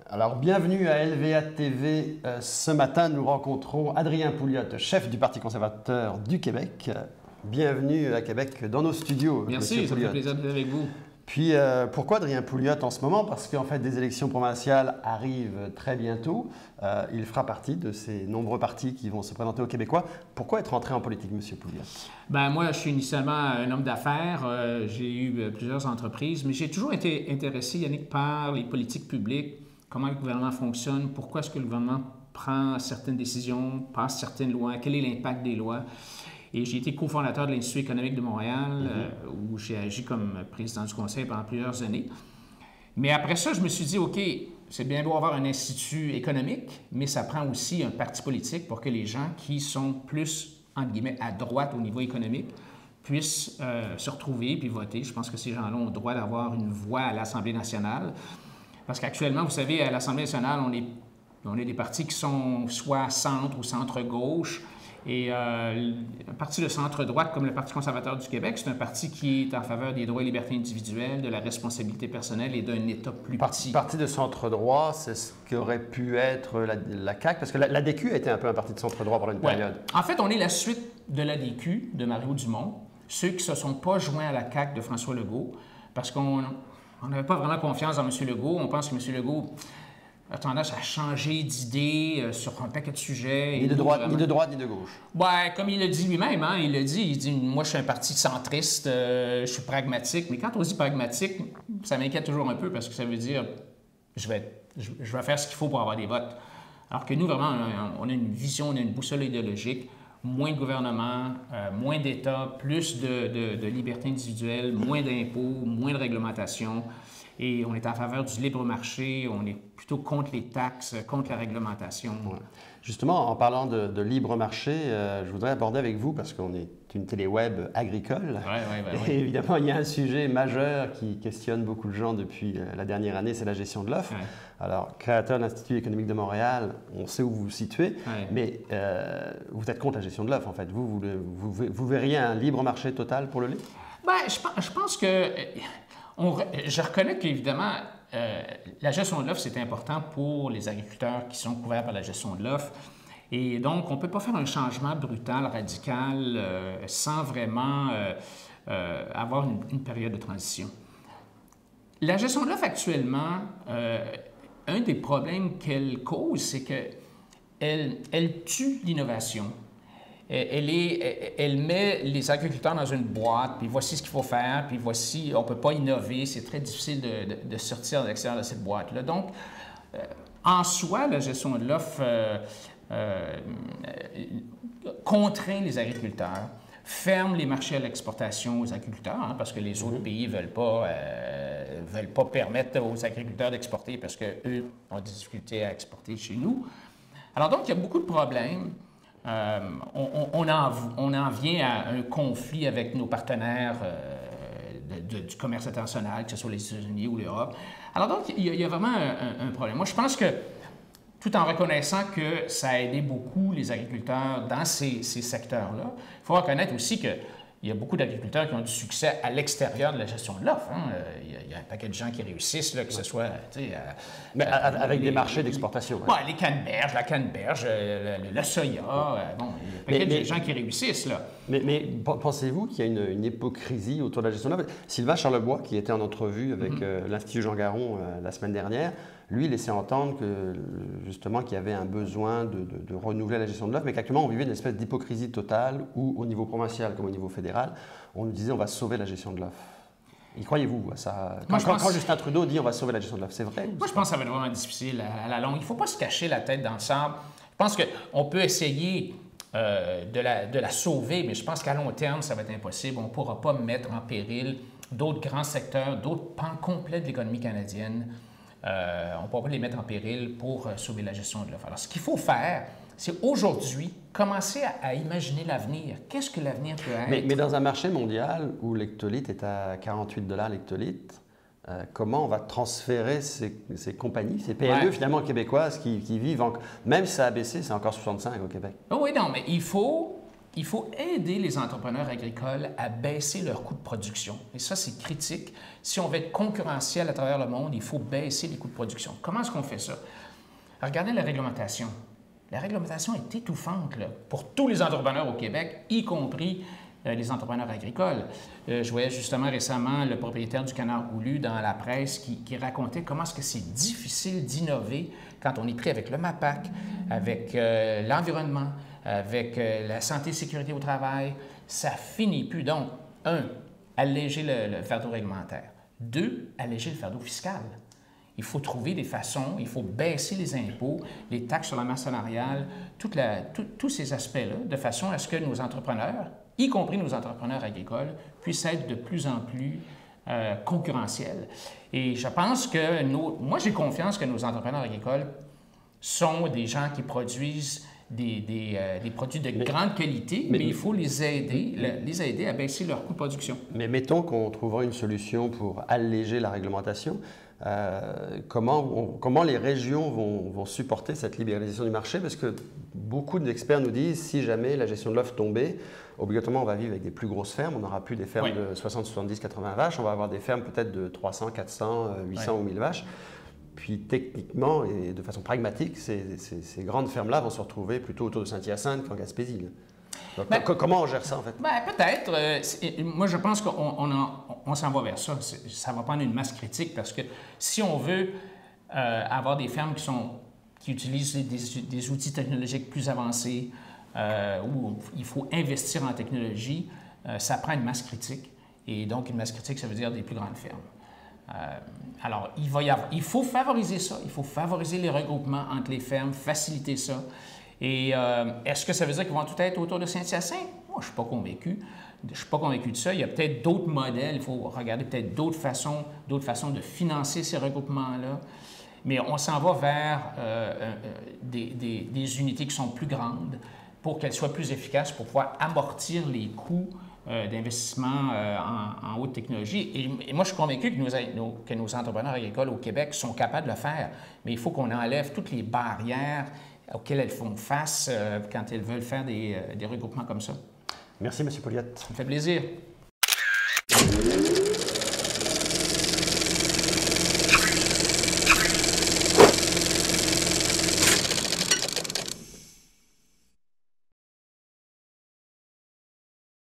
Alors, bienvenue à LVA TV. Ce matin, nous rencontrons Adrien Pouliot, chef du Parti conservateur du Québec. Bienvenue à Québec dans nos studios. Merci, ça me fait plaisir d'être avec vous. Puis, pourquoi Adrien Pouliot en ce moment? Parce qu'en fait, des élections provinciales arrivent très bientôt. Il fera partie de ces nombreux partis qui vont se présenter aux Québécois. Pourquoi être entré en politique, Monsieur Pouliot? Ben moi, je suis initialement un homme d'affaires. J'ai eu plusieurs entreprises, mais j'ai toujours été intéressé, Yannick, par les politiques publiques, comment le gouvernement fonctionne, pourquoi est-ce que le gouvernement prend certaines décisions, passe certaines lois, quel est l'impact des lois. Et j'ai été cofondateur de l'Institut économique de Montréal, où j'ai agi comme président du conseil pendant plusieurs années. Mais après ça, je me suis dit, OK, c'est bien beau avoir un institut économique, mais ça prend aussi un parti politique pour que les gens qui sont plus, entre guillemets, à droite au niveau économique puissent se retrouver puis voter. Je pense que ces gens-là ont le droit d'avoir une voix à l'Assemblée nationale. Parce qu'actuellement, vous savez, à l'Assemblée nationale, on est des partis qui sont soit centre ou centre-gauche. Et un parti de centre-droite comme le Parti conservateur du Québec, c'est un parti qui est en faveur des droits et libertés individuelles, de la responsabilité personnelle et d'un État plus petit. Parti de centre-droit, c'est ce qu'aurait pu être la CAQ, parce que la DQ a été un peu un parti de centre-droit pendant une période. En fait, on est la suite de la DQ, de Mario Dumont, ceux qui ne se sont pas joints à la CAQ de François Legault, parce qu'on n'avait pas vraiment confiance dans M. Legault. On pense que M. Legault a tendance à changer d'idée sur un paquet de sujets. Ni de droite, ni de gauche. Ouais, comme il le dit lui-même, hein, il dit, moi je suis un parti centriste, je suis pragmatique. Mais quand on dit pragmatique, ça m'inquiète toujours un peu parce que ça veut dire je vais faire ce qu'il faut pour avoir des votes. Alors que nous, vraiment, on a une vision, on a une boussole idéologique. Moins de gouvernement, moins d'État, plus de liberté individuelle, moins d'impôts, moins de réglementation. Et on est en faveur du libre marché, on est plutôt contre les taxes, contre la réglementation. Ouais. Justement, en parlant de libre marché, je voudrais aborder avec vous, parce qu'on est une télé-web agricole, et évidemment, il y a un sujet majeur qui questionne beaucoup de gens depuis la dernière année, c'est la gestion de l'offre. Ouais. Alors, créateur de l'Institut économique de Montréal, on sait où vous vous situez, mais vous êtes contre la gestion de l'offre, en fait. Vous verriez un libre marché total pour le lait? Bien, je pense que... je reconnais qu'évidemment, la gestion de l'offre, c'est important pour les agriculteurs qui sont couverts par la gestion de l'offre. Et donc, on ne peut pas faire un changement brutal, radical, sans vraiment avoir une période de transition. La gestion de l'offre, actuellement, un des problèmes qu'elle cause, c'est qu'elle tue l'innovation. Elle met les agriculteurs dans une boîte, puis voici ce qu'il faut faire, puis voici, on ne peut pas innover, c'est très difficile de sortir à l'extérieur de cette boîte-là. Donc, en soi, la gestion de l'offre contraint les agriculteurs, ferme les marchés à l'exportation aux agriculteurs, hein, parce que les autres pays ne veulent pas permettre aux agriculteurs d'exporter parce qu'eux ont des difficultés à exporter chez nous. Alors donc, il y a beaucoup de problèmes. On en vient à un conflit avec nos partenaires du commerce international, que ce soit les États-Unis ou l'Europe. Alors donc, il y a vraiment un problème. Moi, je pense que, tout en reconnaissant que ça a aidé beaucoup les agriculteurs dans ces secteurs-là, il faut reconnaître aussi qu'il y a beaucoup d'agriculteurs qui ont du succès à l'extérieur de la gestion de l'offre. Hein. Il y a un paquet de gens qui réussissent, là, que ce soit... Mais avec des marchés d'exportation. Ouais. La canneberge, le soya, bon, il y a un paquet de gens qui réussissent. Là. Mais pensez-vous qu'il y a une hypocrisie autour de la gestion de l'offre? Sylvain Charlebois, qui était en entrevue avec l'Institut Jean Garon la semaine dernière, lui laissait entendre que, justement, qu'il y avait un besoin de renouveler la gestion de l'offre, mais qu'actuellement, on vivait une espèce d'hypocrisie totale où, au niveau provincial comme au niveau fédéral, on nous disait on va sauver la gestion de l'offre. Y croyez-vous à ça? Quand Justin Trudeau dit on va sauver la gestion de l'offre, c'est vrai? Moi, je pense que ça va être vraiment difficile à la longue. Il ne faut pas se cacher la tête dans le sable. Je pense qu'on peut essayer de la sauver, mais je pense qu'à long terme, ça va être impossible. On ne pourra pas mettre en péril d'autres grands secteurs, d'autres pans complets de l'économie canadienne. On ne pourra pas les mettre en péril pour sauver la gestion de l'offre. Alors, ce qu'il faut faire, c'est aujourd'hui commencer à imaginer l'avenir. Qu'est-ce que l'avenir peut être? Mais dans un marché mondial où l'hectolitre est à 48 $ l'hectolitre, comment on va transférer ces compagnies, ces PME finalement québécoises qui vivent, même si ça a baissé, c'est encore 65 au Québec? Oui, non, mais il faut il faut aider les entrepreneurs agricoles à baisser leurs coûts de production. Et ça, c'est critique. Si on veut être concurrentiel à travers le monde, il faut baisser les coûts de production. Comment est-ce qu'on fait ça? Regardez la réglementation. La réglementation est étouffante là, pour tous les entrepreneurs au Québec, y compris les entrepreneurs agricoles. Je voyais justement récemment le propriétaire du Canard Goulu dans la presse qui racontait comment est-ce que c'est difficile d'innover quand on est pris avec le MAPAC, avec l'environnement, avec la santé et sécurité au travail. Ça finit plus. Donc, 1, alléger le fardeau réglementaire. 2, alléger le fardeau fiscal. Il faut trouver des façons, il faut baisser les impôts, les taxes sur la masse salariale, tous ces aspects-là, de façon à ce que nos entrepreneurs, y compris nos entrepreneurs agricoles, puissent être de plus en plus concurrentiels. Et je pense que moi, j'ai confiance que nos entrepreneurs agricoles sont des gens qui produisent des produits de grande qualité, mais il faut les aider à baisser leur coût de production. Mais mettons qu'on trouvera une solution pour alléger la réglementation. Comment les régions vont supporter cette libéralisation du marché? Parce que beaucoup d'experts nous disent si jamais la gestion de l'offre tombait, obligatoirement on va vivre avec des plus grosses fermes, on n'aura plus des fermes de 60, 70, 80 vaches, on va avoir des fermes peut-être de 300, 400, 800 ou 1000 vaches. Puis techniquement et de façon pragmatique, ces grandes fermes-là vont se retrouver plutôt autour de Saint-Hyacinthe qu'en Gaspésie. Donc, comment on gère ça en fait? Peut-être. Moi, je pense qu'on s'en va vers ça. Ça va prendre une masse critique parce que si on veut avoir des fermes qui utilisent des outils technologiques plus avancés, où il faut investir en technologie, ça prend une masse critique. Et donc, une masse critique, ça veut dire des plus grandes fermes. Alors, il faut favoriser ça. Il faut favoriser les regroupements entre les fermes, faciliter ça. Et est-ce que ça veut dire qu'ils vont tout être autour de Saint-Hyacinthe? Moi, je ne suis pas convaincu. Je ne suis pas convaincu de ça. Il y a peut-être d'autres modèles. Il faut regarder peut-être d'autres façons de financer ces regroupements-là. Mais on s'en va vers des unités qui sont plus grandes pour qu'elles soient plus efficaces, pour pouvoir amortir les coûts d'investissement en haute technologie. Et moi, je suis convaincu que nos entrepreneurs agricoles au Québec sont capables de le faire. Mais il faut qu'on enlève toutes les barrières auxquelles elles font face quand elles veulent faire des regroupements comme ça. Merci, M. Pouliot. Ça me fait plaisir.